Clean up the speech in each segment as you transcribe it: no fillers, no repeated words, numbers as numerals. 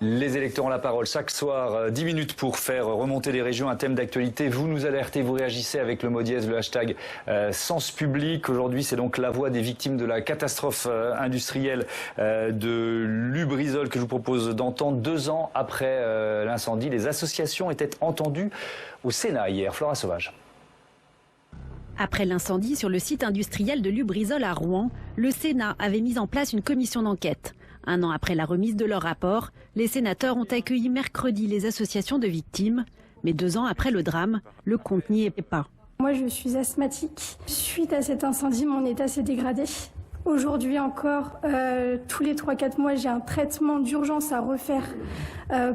Les électeurs ont la parole chaque soir, 10 minutes pour faire remonter les régions, un thème d'actualité. Vous nous alertez, vous réagissez avec le mot dièse, le hashtag Sens Public. Aujourd'hui, c'est donc la voix des victimes de la catastrophe industrielle de Lubrizol que je vous propose d'entendre. 2 ans après l'incendie, les associations étaient entendues au Sénat hier. Flora Sauvage. Après l'incendie sur le site industriel de Lubrizol à Rouen, le Sénat avait mis en place une commission d'enquête. 1 an après la remise de leur rapport, les sénateurs ont accueilli mercredi les associations de victimes. Mais 2 ans après le drame, le compte n'y est pas. Moi, je suis asthmatique. Suite à cet incendie, mon état s'est dégradé. Aujourd'hui encore, tous les 3-4 mois, j'ai un traitement d'urgence à refaire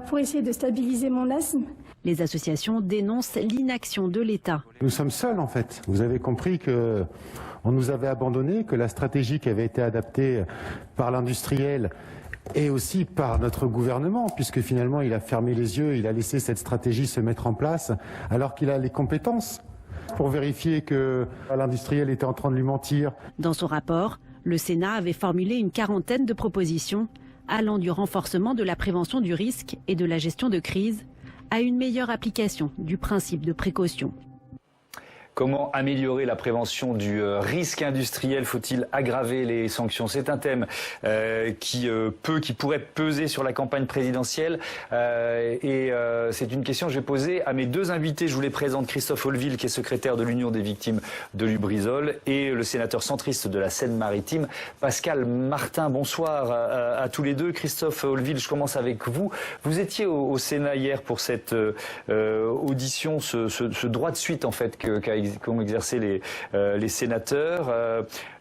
pour essayer de stabiliser mon asthme. Les associations dénoncent l'inaction de l'État. Nous sommes seuls en fait. Vous avez compris qu'on nous avait abandonnés, que la stratégie qui avait été adaptée par l'industriel et aussi par notre gouvernement, puisque finalement il a fermé les yeux, il a laissé cette stratégie se mettre en place alors qu'il a les compétences pour vérifier que l'industriel était en train de lui mentir. Dans son rapport, le Sénat avait formulé une 40aine de propositions allant du renforcement de la prévention du risque et de la gestion de crise à une meilleure application du principe de précaution. Comment améliorer la prévention du risque industriel? Faut-il aggraver les sanctions? C'est un thème qui pourrait peser sur la campagne présidentielle. C'est une question que je vais poser à mes 2 invités. Je vous les présente. Christophe Holvil, qui est secrétaire de l'Union des victimes de Lubrizol, et le sénateur centriste de la Seine-Maritime, Pascal Martin. Bonsoir à tous les deux. Christophe Holvil, je commence avec vous. Vous étiez au Sénat hier pour cette audition, ce droit de suite en fait qu'ont exercé les sénateurs.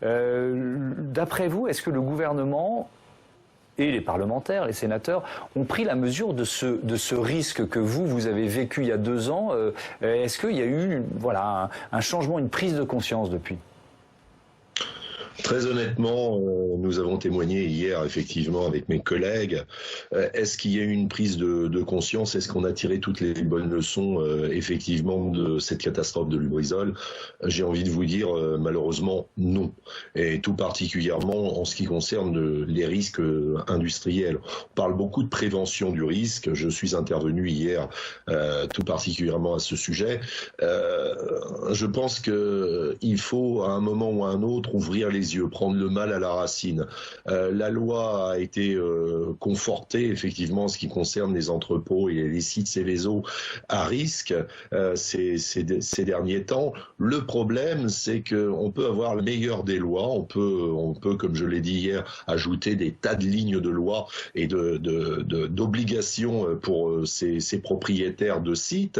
D'après vous, est-ce que le gouvernement et les parlementaires, les sénateurs, ont pris la mesure de ce risque que vous avez vécu il y a 2 ans? Est-ce qu'il y a eu un changement, une prise de conscience depuis? Très honnêtement, nous avons témoigné hier, effectivement, avec mes collègues. Est-ce qu'il y a eu une prise de conscience? Est-ce qu'on a tiré toutes les bonnes leçons, effectivement, de cette catastrophe de Lubrizol? J'ai envie de vous dire, malheureusement, non. Et tout particulièrement en ce qui concerne les risques industriels. On parle beaucoup de prévention du risque. Je suis intervenu hier, tout particulièrement à ce sujet. Je pense qu'il faut, à un moment ou à un autre, ouvrir les yeux, prendre le mal à la racine. La loi a été confortée effectivement en ce qui concerne les entrepôts et les sites Seveso à risque ces derniers temps. Le problème, c'est qu'on peut avoir le meilleur des lois, on peut, comme je l'ai dit hier, ajouter des tas de lignes de loi et d'obligations pour ces propriétaires de sites.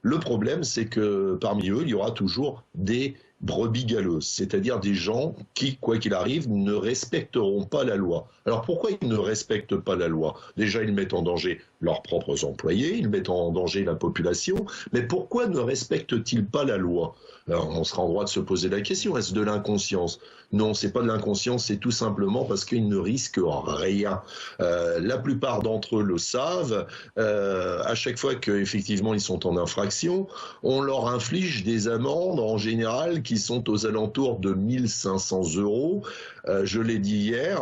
Le problème, c'est que parmi eux, il y aura toujours des brebis galeuses, c'est-à-dire des gens qui, quoi qu'il arrive, ne respecteront pas la loi. Alors pourquoi ils ne respectent pas la loi? Déjà, ils mettent en danger leurs propres employés, ils mettent en danger la population, mais pourquoi ne respectent-ils pas la loi? Alors, on sera en droit de se poser la question, est-ce de l'inconscience? Non, c'est pas de l'inconscience, c'est tout simplement parce qu'ils ne risquent rien. La plupart d'entre eux le savent. À chaque fois qu'effectivement ils sont en infraction, on leur inflige des amendes en général qui sont aux alentours de 1 500 €. Je l'ai dit hier,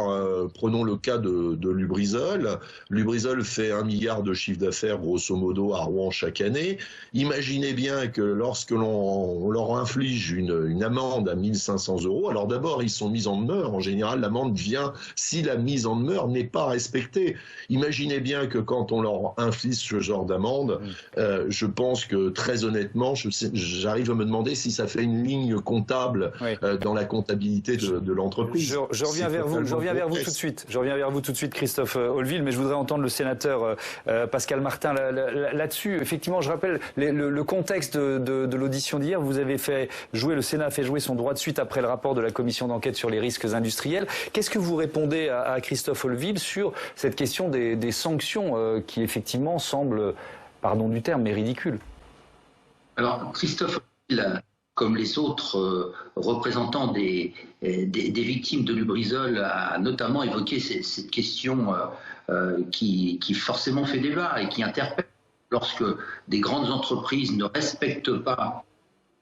prenons le cas de Lubrizol. Lubrizol fait 1 milliard de chiffre d'affaires grosso modo à Rouen chaque année. Imaginez bien que lorsque l'on leur inflige une amende à 1 500 €, alors d'abord ils sont mis en demeure. En général, l'amende vient si la mise en demeure n'est pas respectée. Imaginez bien que quand on leur inflige ce genre d'amende, je pense que très honnêtement, j'arrive à me demander si ça fait une ligne comptable dans la comptabilité de l'entreprise. Je reviens vers vous tout de suite. Je reviens vers vous tout de suite, Christophe Holvil, mais je voudrais entendre le sénateur Pascal Martin là-dessus. Effectivement, je rappelle le contexte de l'audition d'hier. Le Sénat a fait jouer son droit de suite après le rapport de la commission d'enquête sur les risques industriels. Qu'est-ce que vous répondez à Christophe Holvil sur cette question des sanctions qui effectivement semblent, pardon du terme, mais ridicules? Alors, Christophe Holvil, comme les autres représentants des victimes de Lubrizol, a notamment évoqué cette question qui forcément fait débat et qui interpelle. Lorsque des grandes entreprises ne respectent pas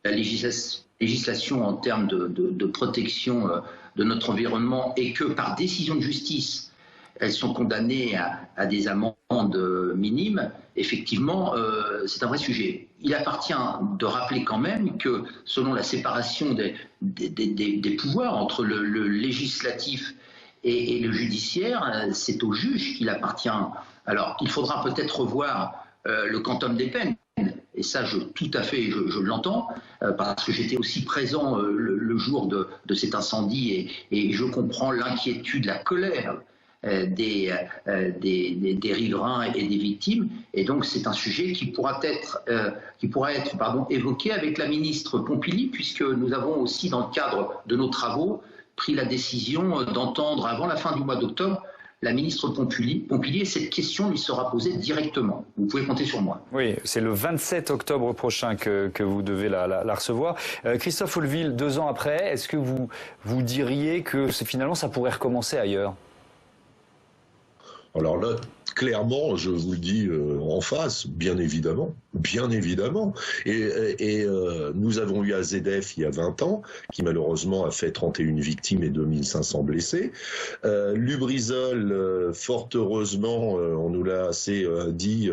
la législation en termes de protection de notre environnement et que par décision de justice, elles sont condamnées à des amendes minime, effectivement, c'est un vrai sujet. Il appartient de rappeler quand même que selon la séparation des pouvoirs entre le législatif et le judiciaire, c'est au juge qu'il appartient. Alors, il faudra peut-être revoir le quantum des peines. Et ça, tout à fait, je l'entends, parce que j'étais aussi présent le jour de cet incendie et je comprends l'inquiétude, la colère des riverains et des victimes. Et donc, c'est un sujet qui pourra être évoqué avec la ministre Pompili, puisque nous avons aussi, dans le cadre de nos travaux, pris la décision d'entendre, avant la fin du mois d'octobre, la ministre Pompili, et cette question lui sera posée directement. Vous pouvez compter sur moi. Oui, c'est le 27 octobre prochain que vous devez la recevoir. Christophe Houllevielle, 2 ans après, est-ce que vous diriez que finalement ça pourrait recommencer ailleurs ? Alors là, clairement, je vous le dis en face, bien évidemment. Et nous avons eu AZF il y a 20 ans, qui malheureusement a fait 31 victimes et 2500 blessés. Lubrizol, fort heureusement, on nous l'a assez dit,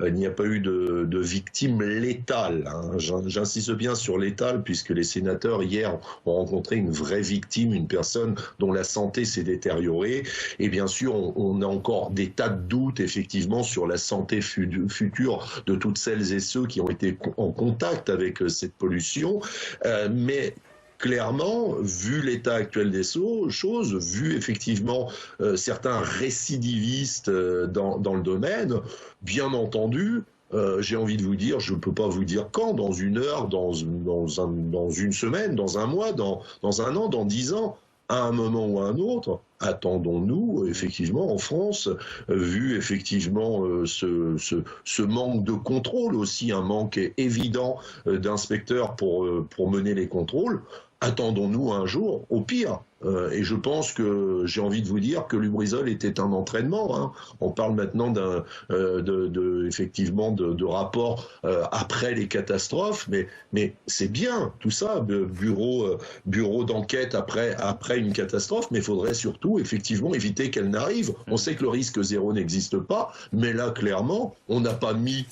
il n'y a pas eu de victimes létales. Hein. J'insiste bien sur létales, puisque les sénateurs hier ont rencontré une vraie victime, une personne dont la santé s'est détériorée. Et bien sûr, on a encore des tas de doutes, effectivement, sur la santé future de toutes celles et ceux qui ont été en contact avec cette pollution. Mais clairement, vu l'état actuel des choses, vu effectivement certains récidivistes dans le domaine, bien entendu, j'ai envie de vous dire, je ne peux pas vous dire quand, dans 1 heure, dans une semaine, dans un mois, dans 1 an, dans 10 ans, à un moment ou à un autre, attendons-nous, effectivement, en France, vu effectivement ce manque de contrôle aussi, un manque évident d'inspecteurs pour mener les contrôles, attendons-nous un jour au pire. Et je pense que j'ai envie de vous dire que Lubrizol était un entraînement. Hein. On parle maintenant effectivement de rapports après les catastrophes, mais c'est bien tout ça, bureau d'enquête après une catastrophe, mais il faudrait surtout effectivement éviter qu'elle n'arrive. On sait que le risque zéro n'existe pas, mais là clairement, on n'a pas mis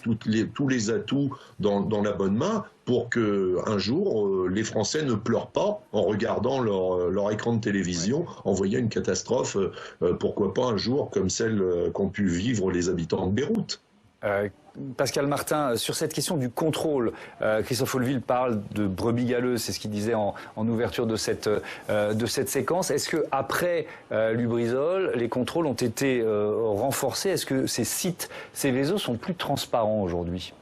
tous les atouts dans la bonne main pour que un jour les Français ne pleurent pas en regardant leur écran de télévision en voyant une catastrophe, pourquoi pas un jour comme celle qu'ont pu vivre les habitants de Beyrouth. Pascal Martin, sur cette question du contrôle, Christophe Houllevielle parle de brebis galeuses, c'est ce qu'il disait en ouverture de cette séquence. Est-ce que après Lubrizol, les contrôles ont été renforcés? Est-ce que ces sites, ces vaisseaux sont plus transparents aujourd'hui?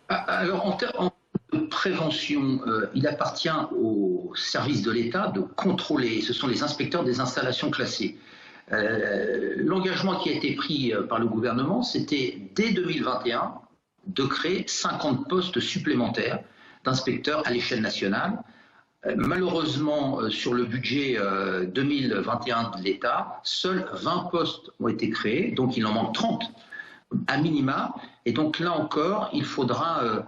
Alors, en de prévention, il appartient aux services de l'État de contrôler. Ce sont les inspecteurs des installations classées. L'engagement qui a été pris par le gouvernement, c'était dès 2021 de créer 50 postes supplémentaires d'inspecteurs à l'échelle nationale. Malheureusement, sur le budget 2021 de l'État, seuls 20 postes ont été créés, donc il en manque 30 à minima. Et donc là encore, il faudra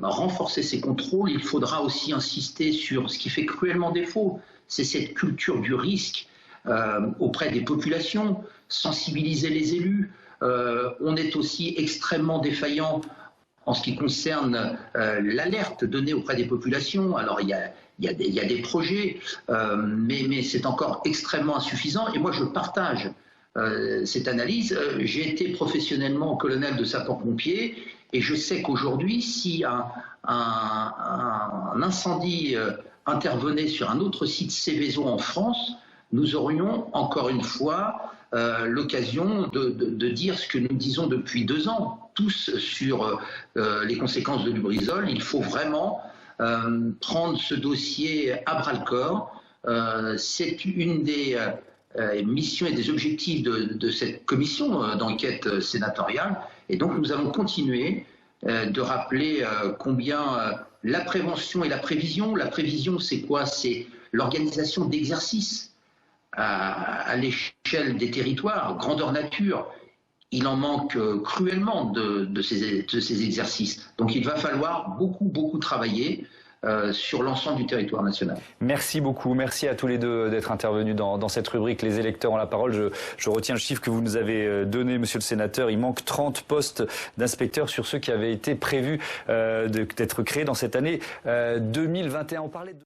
renforcer ces contrôles, il faudra aussi insister sur ce qui fait cruellement défaut, c'est cette culture du risque auprès des populations, sensibiliser les élus. On est aussi extrêmement défaillant en ce qui concerne l'alerte donnée auprès des populations. Alors il y a des projets, mais c'est encore extrêmement insuffisant. Et moi je partage cette analyse. J'ai été professionnellement colonel de sapeurs-pompiers et je sais qu'aujourd'hui, si un incendie intervenait sur un autre site Seveso en France, nous aurions encore une fois l'occasion de dire ce que nous disons depuis 2 ans, tous sur les conséquences de Lubrizol. Il faut vraiment prendre ce dossier à bras-le-corps. C'est une des missions et des objectifs de cette commission d'enquête sénatoriale. Et donc nous allons continuer de rappeler combien la prévention et la prévision, c'est quoi? C'est l'organisation d'exercices à l'échelle des territoires, grandeur nature. Il en manque cruellement de ces exercices. Donc il va falloir beaucoup travailler sur l'ensemble du territoire national. Merci beaucoup, merci à tous les deux d'être intervenus dans cette rubrique. Les électeurs ont la parole. Je retiens le chiffre que vous nous avez donné, monsieur le sénateur. Il manque 30 postes d'inspecteurs sur ceux qui avaient été prévus d'être créés dans cette année 2021. On parlait de